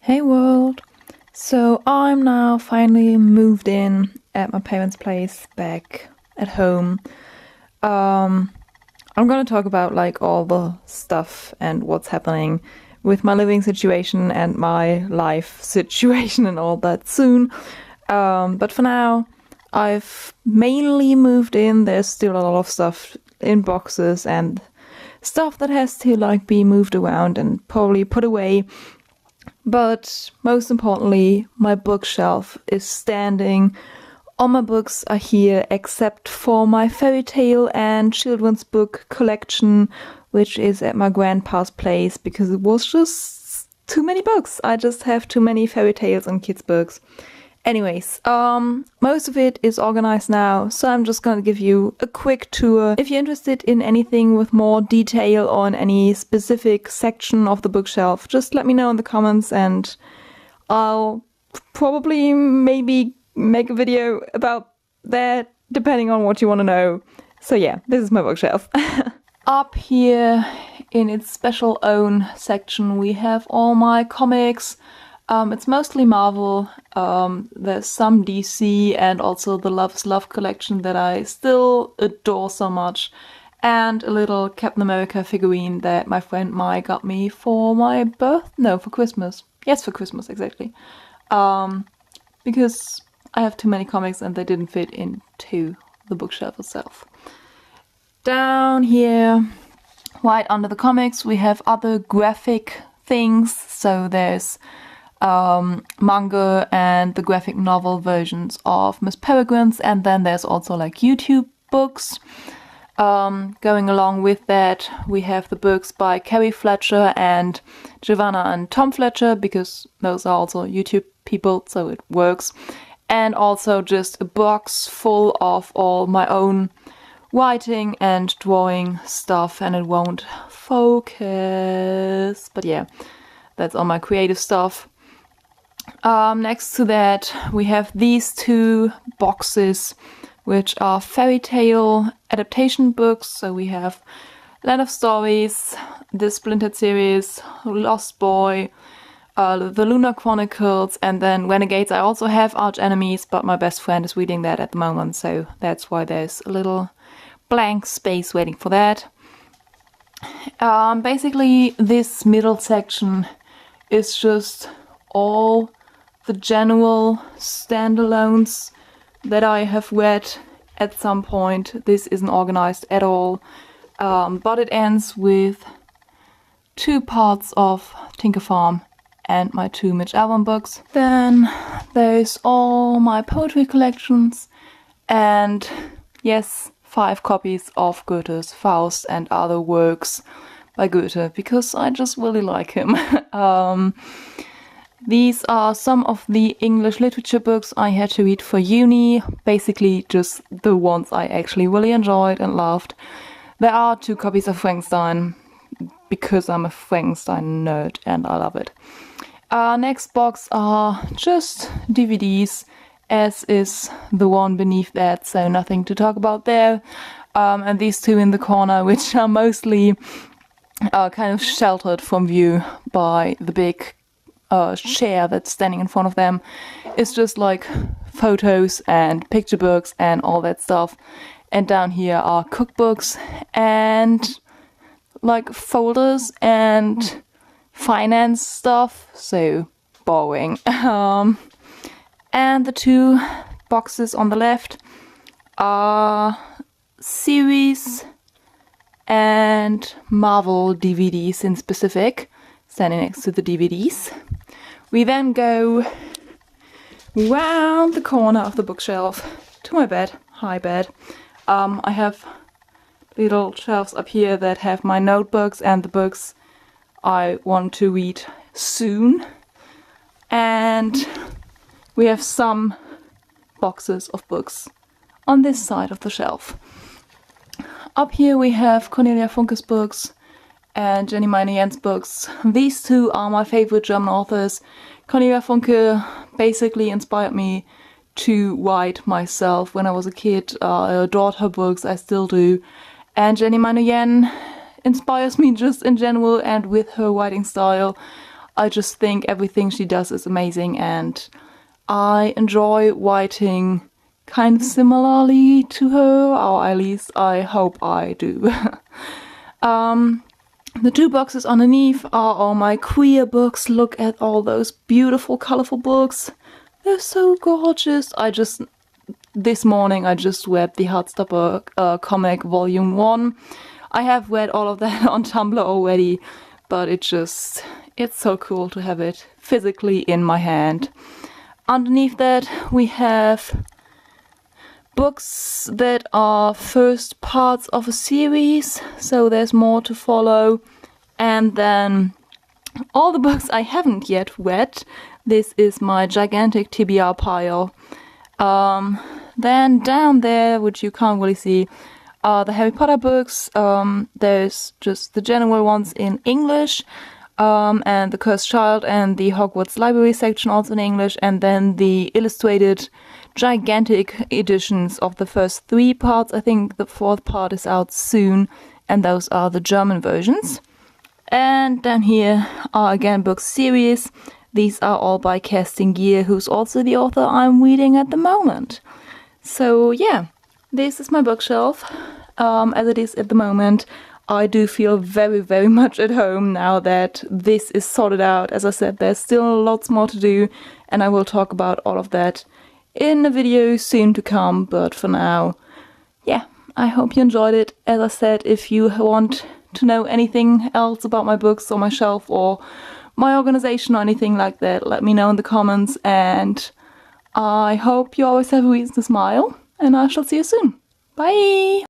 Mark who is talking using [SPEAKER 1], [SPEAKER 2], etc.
[SPEAKER 1] Hey world! So I'm now finally moved in at my parents' place back at home. Um, I'm gonna talk about like all the stuff and what's happening with my living situation and my life situation and all that soon. But for now, I've mainly moved in. There's still a lot of stuff in boxes and stuff that has to like be moved around and probably put away. But most importantly, my bookshelf is standing. All my books are here except for my fairy tale and children's book collection, which is at my grandpa's place because it was just too many books. I just have too many fairy tales and kids' books. Anyways, most of it is organized now, so I'm just gonna give you a quick tour. If you're interested in anything with more detail on any specific section of the bookshelf, just let me know in the comments and I'll probably maybe make a video about that, depending on what you want to know. So yeah, this is my bookshelf. Up here in its special own section we have all my comics. It's mostly Marvel. There's some DC and also the Love's Love collection that I still adore so much. And a little Captain America figurine that my friend Mai got me for for Christmas. Yes, for Christmas, exactly. Because I have too many comics and they didn't fit into the bookshelf itself. Down here, right under the comics, we have other graphic things. So there's manga and the graphic novel versions of Miss Peregrine's, and then there's also like YouTube books. Going along with that, we have the books by Carrie Fletcher and Giovanna and Tom Fletcher, because those are also YouTube people, so it works. And also just a box full of all my own writing and drawing stuff, and it won't focus, but yeah, that's all my creative stuff. Next to that, we have these two boxes, which are fairy tale adaptation books. So we have Land of Stories, the Splintered series, Lost Boy, the Lunar Chronicles, and then Renegades. I also have Arch Enemies, but my best friend is reading that at the moment, so that's why there's a little blank space waiting for that. Basically, this middle section is just all the general standalones that I have read at some point. This isn't organized at all, but it ends with two parts of Tinker Farm and my two Mitch Albom books. Then there's all my poetry collections and, yes, 5 copies of Goethe's Faust and other works by Goethe, because I just really like him. These are some of the English literature books I had to read for uni, basically just the ones I actually really enjoyed and loved. There are 2 copies of Frankenstein, because I'm a Frankenstein nerd and I love it. Next box are just DVDs, as is the one beneath that, so nothing to talk about there. And these 2 in the corner, which are mostly kind of sheltered from view by the big chair that's standing in front of them. It's just like photos and picture books and all that stuff. And down here are cookbooks and like folders and finance stuff, so boring. And the 2 boxes on the left are series and Marvel DVDs in specific, standing next to the DVDs. We then go round the corner of the bookshelf to my bed, high bed. I have little shelves up here that have my notebooks and the books I want to read soon. And we have some boxes of books on this side of the shelf. Up here we have Cornelia Funke's books and Jenny Meine Jens books. These 2 are my favorite German authors. Cornelia Funke basically inspired me to write myself when I was a kid. I adored her books, I still do. And Jenny Meine Jen inspires me just in general, and with her writing style I just think everything she does is amazing, and I enjoy writing kind of similarly to her, or at least I hope I do. The 2 boxes underneath are all my queer books. Look at all those beautiful, colorful books. They're so gorgeous. This morning I just read the Heartstopper comic volume 1. I have read all of that on Tumblr already, but it's so cool to have it physically in my hand. Underneath that we have books that are first parts of a series, so there's more to follow. And then all the books I haven't yet read. This is my gigantic TBR pile. Then down there, which you can't really see, are the Harry Potter books. There's just the general ones in English, and The Cursed Child and the Hogwarts Library section also in English, and then the illustrated gigantic editions of the first 3 parts. I think the 4th part is out soon, and those are the German versions. And down here are again book series. These are all by Kerstin Gier, who's also the author I'm reading at the moment. So yeah, this is my bookshelf as it is at the moment. I do feel very, very much at home now that this is sorted out. As I said, there's still lots more to do, and I will talk about all of that in a video soon to come. But for now, yeah, I hope you enjoyed it. As I said, if you want to know anything else about my books or my shelf or my organization or anything like that, let me know in the comments, and I hope you always have a reason to smile, and I shall see you soon. Bye!